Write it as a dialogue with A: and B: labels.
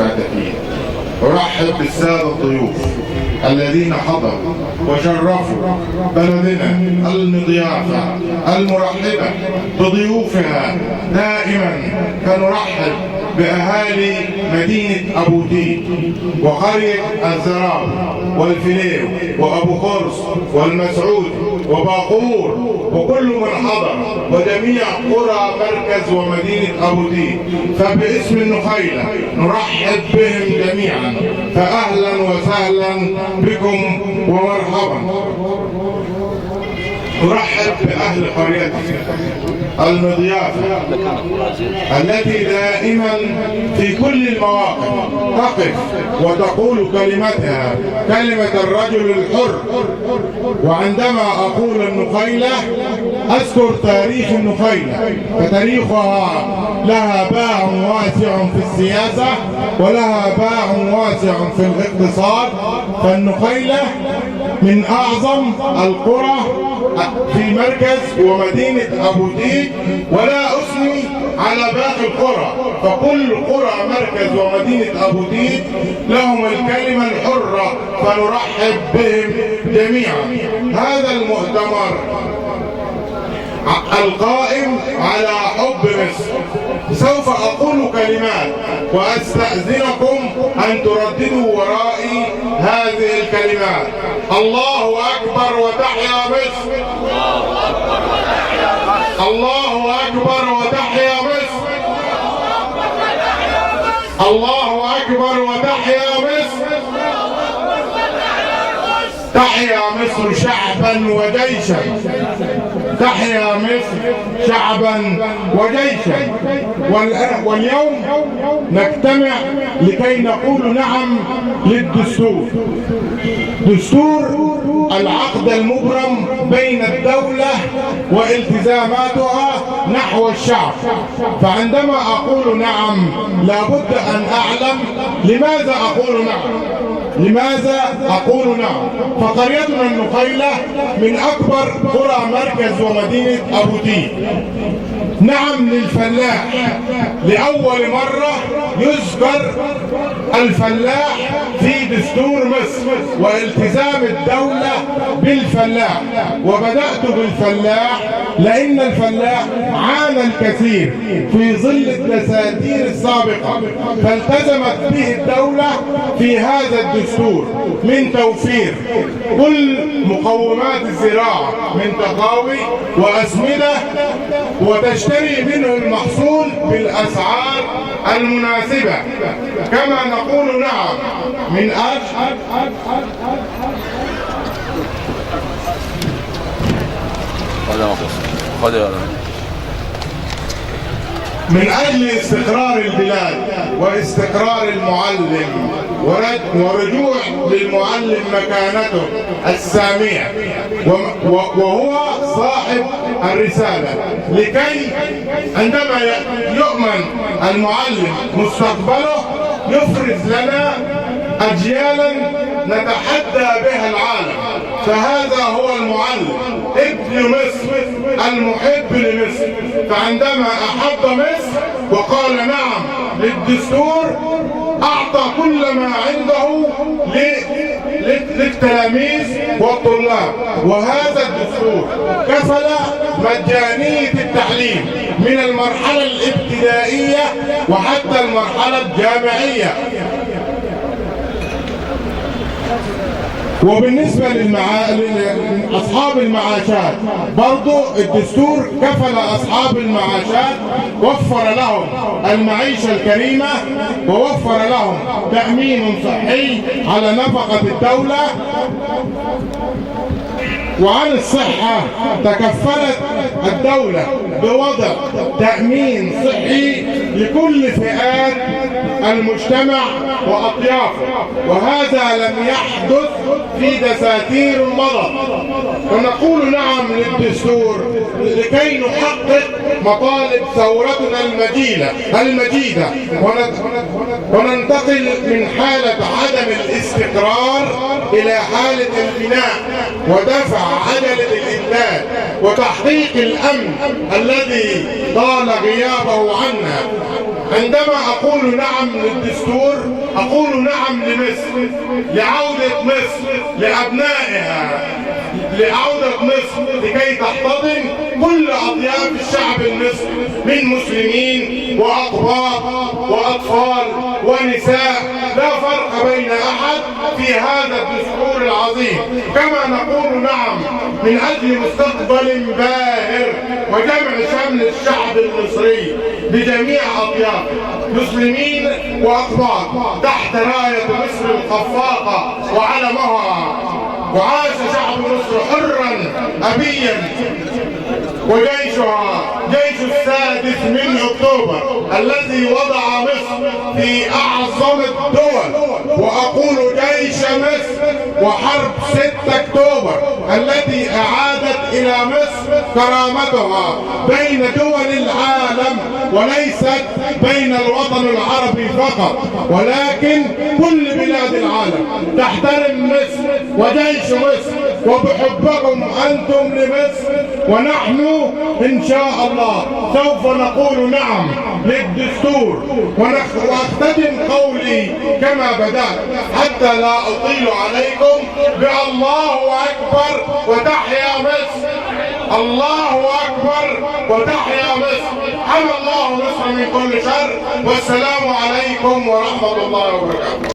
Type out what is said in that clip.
A: المستهدفين. أرحب بالسادة الضيوف الذين حضروا وشرفوا بلدنا المضيافة المرحبة بضيوفها دائما، كنرحب بأهالي مدينة أبو تيج وقرية الزراوي والفليو وأبو خرص والمسعود وباقور وكل من حضر وجميع قرى مركز ومدينة أبو تيج. فباسم النخيلة نرحب بهم جميعا، فأهلا وسهلا بكم ومرحبا. نرحب بأهل قريتنا المضيافة التي دائما في كل المواقف تقف وتقول كلمتها، كلمة الرجل الحر. وعندما أقول النخيلة أذكر تاريخ النخيلة، فتاريخها لها باع واسع في السياسة ولها باع واسع في الاقتصاد. فالنخيلة من أعظم القرى في مركز ومدينة أبو تيج، ولا أثني على باقي القرى، فكل قرى مركز ومدينة أبو تيج لهم الكلمة الحرة، فنرحب بهم جميعا. هذا المؤتمر القائم على حب مصر. سوف أقول كلمات وأستأذنكم أن ترددوا ورائي هذه الكلمات. الله أكبر وتحيا مصر. الله أكبر وتحيا مصر. الله أكبر وتحيا مصر. تحيا مصر شعبا وجيشا. تحيا مصر شعبا وجيشا. واليوم نجتمع لكي نقول نعم للدستور. دستور العقد المبرم بين الدولة والتزاماتها نحو الشعب. فعندما أقول نعم لابد أن أعلم لماذا أقول نعم. لماذا أقول نعم؟ فقريتنا النخيلة من أكبر قرى مركز ومدينة أبو تيج. نعم للفلاح. لأول مرة يذكر الفلاح في دستور مصر والتزام الدولة بالفلاح. وبدأت بالفلاح لأن الفلاح عانى الكثير في ظل الدساتير السابقة، فالتزمت به الدولة في هذا الدستور من توفير كل مقومات الزراعة من تقاوي وأسمدة، وتشتري منه المحصول بالأسعار المناسبة. كما نقول نعم من أجل استقرار البلاد واستقرار المعلم ورجوع للمعلم مكانته السامية وهو صاحب الرسالة، لكي عندما يؤمن المعلم مستقبله يفرز لنا أجيالا نتحدى بها العالم. فهذا هو المعلم، ابن مصر المحب لمصر. فعندما أحب مصر وقال نعم للدستور أعطى كل ما عنده للتلاميذ والطلاب. وهذا الدستور كفل مجانية التعليم من المرحلة الابتدائية وحتى المرحلة الجامعية. وبالنسبة لأصحاب المعاشات برضو الدستور كفل أصحاب المعاشات، وفر لهم المعيشة الكريمة ووفر لهم تأمين صحي على نفقة الدولة. وعن الصحة تكفلت الدولة بوضع تأمين صحي لكل فئات المجتمع وأطيافه، وهذا لم يحدث في دساتير مضت. ونقول نعم للدستور لكي نحقق مطالب ثورتنا المجيدة وننتقل من حالة عدم الاستقرار إلى حالة البناء ودفع عجلة الإنتاج وتحقيق الأمن الذي طال غيابه عنا. عندما أقول نعم للدستور أقول نعم لمصر، لعودة مصر لأبنائها، لعودة مصر لكي تحتضن كل أطياف الشعب المصري من مسلمين وأقباط وأطفال ونساء، لا فرق بين أحد في هذا الدستور العظيم. كما نقول نعم من أجل مستقبل باهر وجمع شمل الشعب المصري بجميع أطيافه، مسلمين وأقباط، تحت راية مصر الخفاقة وعلمها. وعاش شعب مصر حرا أبيا، وجيشها جيش السادس من أكتوبر الذي وضع مصر في أعظم الدول. وأقول جيش مصر وحرب 6 أكتوبر التي أعادت إلى مصر كرامتها بين دول العالم، وليست بين الوطن العربي فقط، ولكن كل بلاد العالم تحترم مصر وجيش مصر وبحبكم أنتم لمصر. ونحن إن شاء الله سوف نقول نعم للدستور، وأختتم قولي كما بدأت حتى لا أطيل عليكم بالله أكبر وتحيا مصر. الله أكبر وتحيا مصر. حمى الله مصر من كل شر، والسلام عليكم ورحمة الله وبركاته.